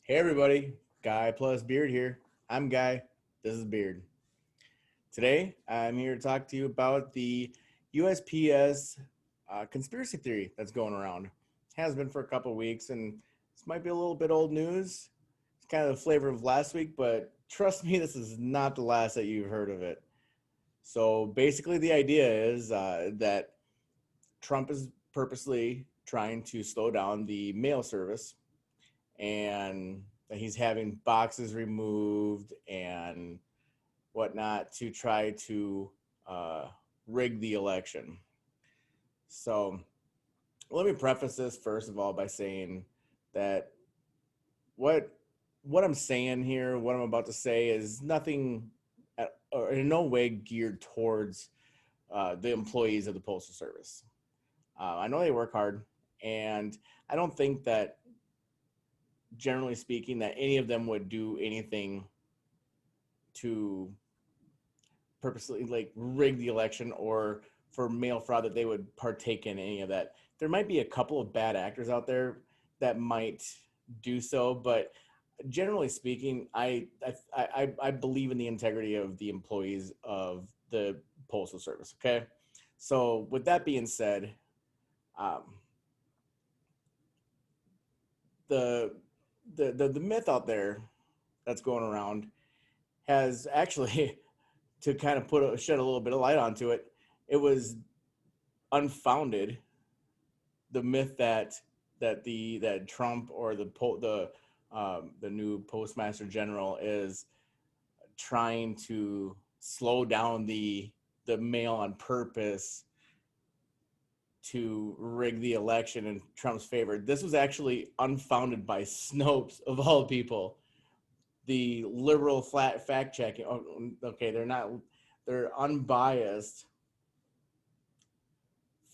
Hey everybody, Guy plus Beard here. I'm Guy, this is Beard. Today, I'm here to talk to you about the USPS conspiracy theory that's going around. It has been for a couple of weeks, and this might be a little bit old news. It's kind of the flavor of last week, but trust me, this is not the last that you've heard of it. So basically, the idea is that Trump is purposely trying to slow down the mail service and that he's having boxes removed and whatnot to try to uh, rig the election. So let me preface this first of all by saying that what what I'm saying here, what I'm about to say, is nothing, or in no way geared towards the employees of the Postal Service. I know they work hard, and I don't think that, generally speaking, that any of them would do anything to purposely like rig the election or for mail fraud, that they would partake in any of that. There might be a couple of bad actors out there that might do so, but generally speaking, I believe in the integrity of the employees of the Postal Service. Okay, so with that being said, um, the, the myth out there that's going around has actually to kind of shed a little bit of light onto it. It was unfounded. The myth that Trump or the new Postmaster General is trying to slow down the mail on purpose to rig the election in Trump's favor. This was actually unfounded by Snopes of all people, the liberal flat fact checking. Oh, okay, they're not. They're unbiased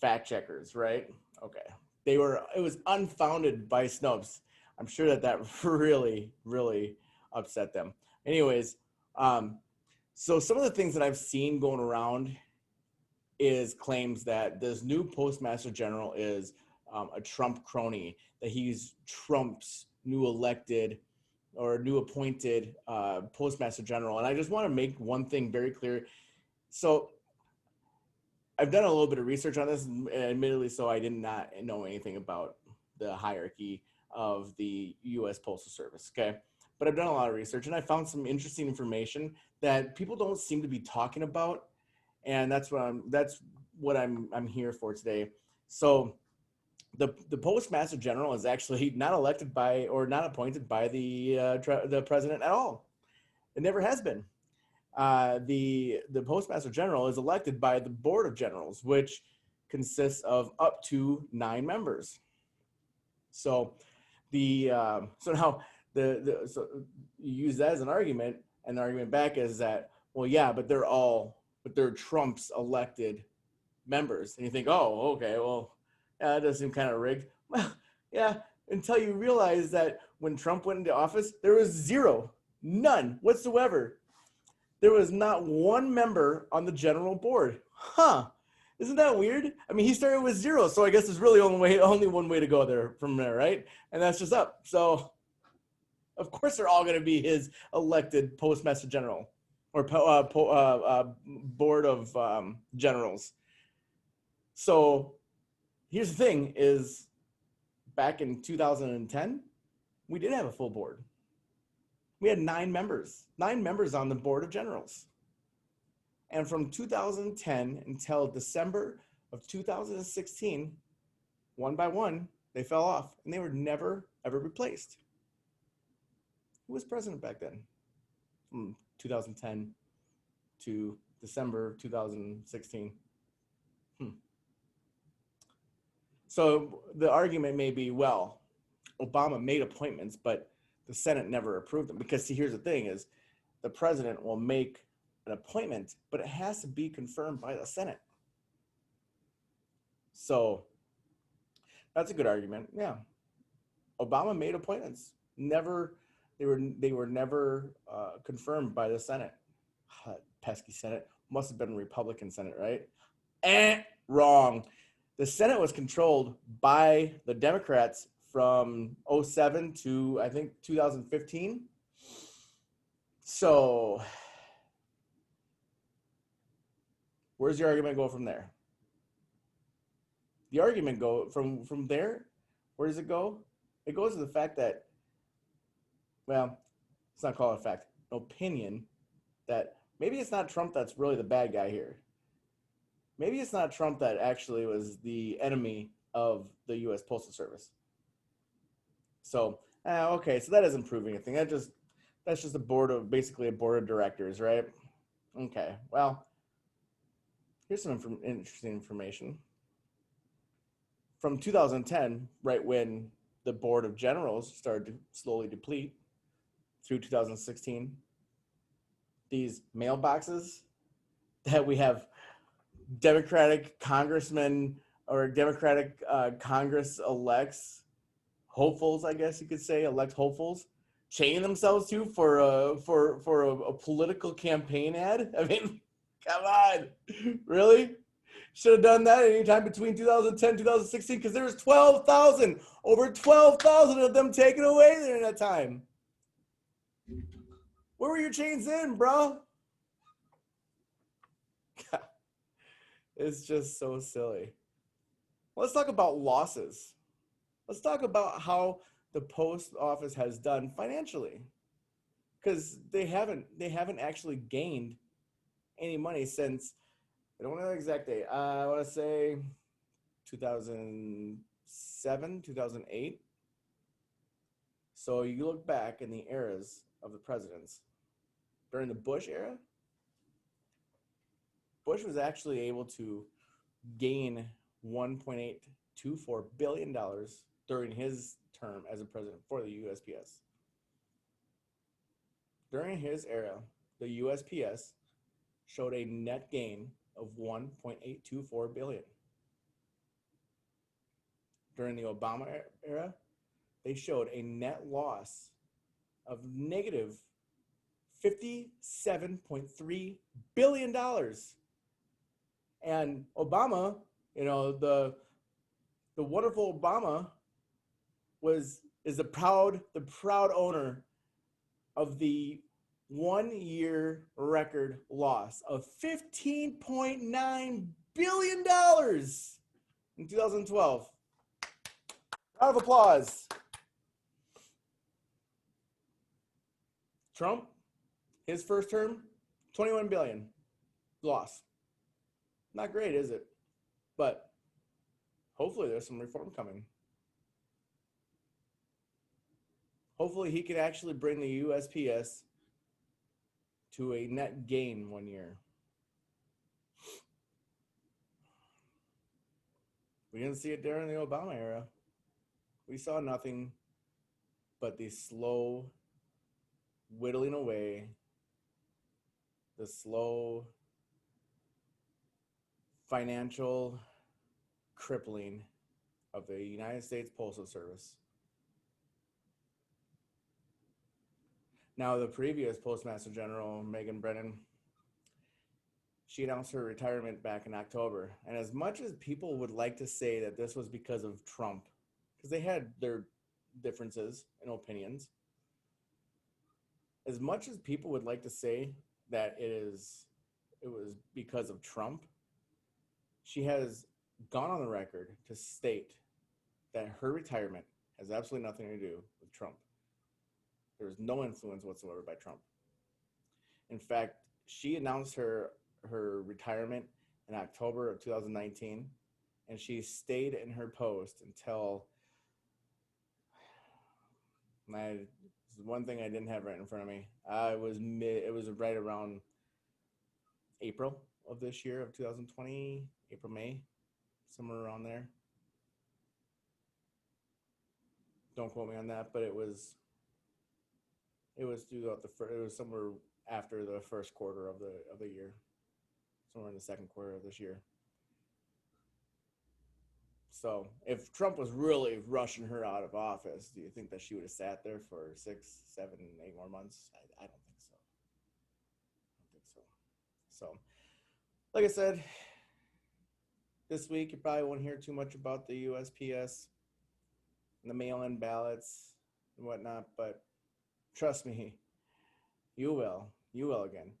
fact checkers, right? Okay. They were. It was unfounded by Snopes. I'm sure that really, really upset them. Anyways, um, so some of the things that I've seen going around is claims that this new Postmaster General is a Trump crony, that he's Trump's new elected or new appointed Postmaster General. And I just want to make one thing very clear. So I've done a little bit of research on this, and admittedly, so I did not know anything about the hierarchy of the U.S. Postal Service. Okay, but I've done a lot of research, and I found some interesting information that people don't seem to be talking about, and that's what I'm here for today. So the Postmaster General is actually not elected by or not appointed by the president at all. It never has been. The Postmaster General is elected by the Board of Generals, which consists of up to 9 members. So so now so you use that as an argument, and the argument back is that, well, yeah, but they're Trump's elected members, and you think, oh, okay, well, yeah, that does seem kind of rigged. Well, yeah, until you realize that when Trump went into office, there was zero, none whatsoever. There was not one member on the general board. Huh? Isn't that weird? I mean, he started with zero, so I guess there's really only one way to go there from there, right? And that's just up. So, of course, they're all going to be his elected Postmaster General or Board of Generals. So, here's the thing: is back in 2010, we did have a full board. We had 9 members on the Board of Generals. And from 2010 until December of 2016, one by one, they fell off and they were never, ever replaced. Who was president back then? From 2010 to December 2016. So the argument may be, well, Obama made appointments, but the Senate never approved them. Because, see, here's the thing is the president will make an appointment, but it has to be confirmed by the Senate. So that's a good argument. Yeah. Obama made appointments. Never, they were never confirmed by the Senate. Pesky Senate. Must have been a Republican Senate, right? Wrong. The Senate was controlled by the Democrats from '07 to I think 2015. So where's the argument go from there? The argument go from there. Where does it go? It goes to the fact that, well, it's not called a fact, an opinion that maybe it's not Trump that's really the bad guy here. Maybe it's not Trump that actually was the enemy of the U.S. Postal Service. So, okay, so that doesn't prove anything. That's just basically a board of directors, right? Okay, well, here's some interesting information. From 2010, right when the board of generals started to slowly deplete, through 2016, these mailboxes that we have Democratic congressmen or Democratic Congress elects, hopefuls, I guess you could say, elect hopefuls, chain themselves to for a political campaign ad. I mean, come on, really? Should have done that anytime between 2010 2016 because there was 12,000, over 12,000 of them taken away during that time. Where were your chains in, bro? It's just so silly. Let's talk about losses. Let's talk about how the post office has done financially, because they haven't actually gained any money since, I don't know the exact date. I want to say 2007, 2008. So you look back in the eras of the presidents. During the Bush era, Bush was actually able to gain $1.824 billion during his term as a president for the USPS. During his era, the USPS showed a net gain of $1.824 billion. During the Obama era, they showed a net loss of negative $57.3 billion. And Obama, the wonderful Obama is the proud owner of the 1 year record loss of $15.9 billion in 2012. Round of applause. Trump, his first term, $21 billion loss. Not great, is it? But hopefully there's some reform coming. Hopefully he could actually bring the USPS to a net gain 1 year. We didn't see it during the Obama era. We saw nothing but the slow whittling away, the slow financial crippling of the United States Postal Service. Now, the previous Postmaster General, Megan Brennan, she announced her retirement back in October. And as much as people would like to say that this was because of Trump, because they had their differences in opinions, as much as people would like to say that it was because of Trump, she has gone on the record to state that her retirement has absolutely nothing to do with Trump. There was no influence whatsoever by Trump. In fact, she announced her retirement in October of 2019, and she stayed in her post until one thing I didn't have right in front of me. It was right around April of this year of 2020, April, May, somewhere around there. Don't quote me on that, but it was somewhere after the first quarter of the year, somewhere in the second quarter of this year. So if Trump was really rushing her out of office, do you think that she would have sat there for 6, 7, 8 more months? I don't think so. So, like I said, this week you probably won't hear too much about the USPS. and the mail-in ballots and whatnot, but trust me, you will. You will again.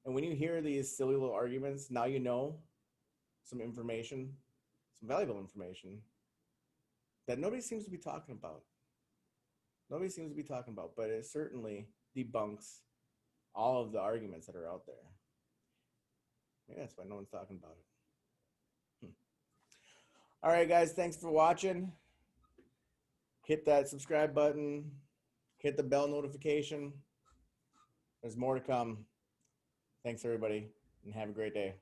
And when you hear these silly little arguments, now you know some information, some valuable information that nobody seems to be talking about. Nobody seems to be talking about, but it certainly debunks all of the arguments that are out there. Maybe that's why no one's talking about it. All right, guys, thanks for watching. Hit that subscribe button. Hit the bell notification. There's more to come. Thanks, everybody, and have a great day.